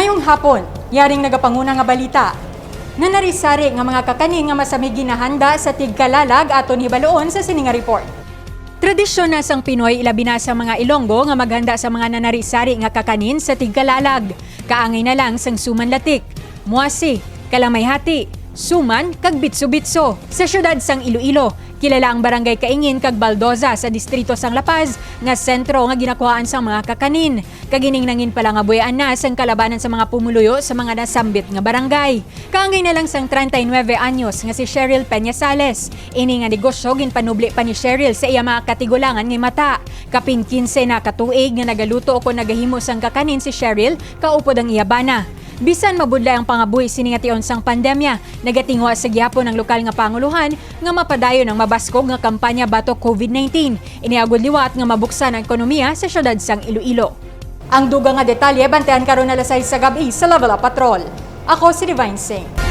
Ngayong hapon, yaring nagapanguna nga balita. Nga narisari nga mga kakanin nga masamig ginahanda sa tigkalalag aton hibaloon sa sininga report. Tradisyon na sang Pinoy ilabi na sa mga Ilonggo nga maghanda sa mga nanarisari nga kakanin sa tigkalalag. Kaangay na lang sang suman latik, muasi, kalamayhati, suman kag bitso-bitso. Sa syudad sang Iloilo, kilala ang barangay Kaingin kag Baldoza sa distrito sang La Paz nga sentro nga ginakuhaan sang mga kakanin. Kaginingnangin pala nga buyaan na sang kalabanan sa mga pumuluyo sa mga nasambit nga barangay. Kaangay na lang sang 39 anyos nga si Cheryl Peñasales. Ini nga negosyo ginpanubli pa ni Cheryl sa iya mga katigulangan nga mata. Kapin 15 na katuig nga nagaluto o nagahimo sang kakanin si Cheryl, kaupod ang iyabana. Bisan mabudlay ang pangabuhi sini nga tion sang pandemya, nagatingwa sa gyapon ng lokal nga panguluhan nga mapadayon ang mabaskog nga kampanya batok COVID-19. Iniagod liwat nga mabuksan ang ekonomiya sa syudad sang Iloilo. Ang dugang nga detalye bantayan karon alas 6 sa gabi sa Level Up Patrol. Ako si Divine Singh.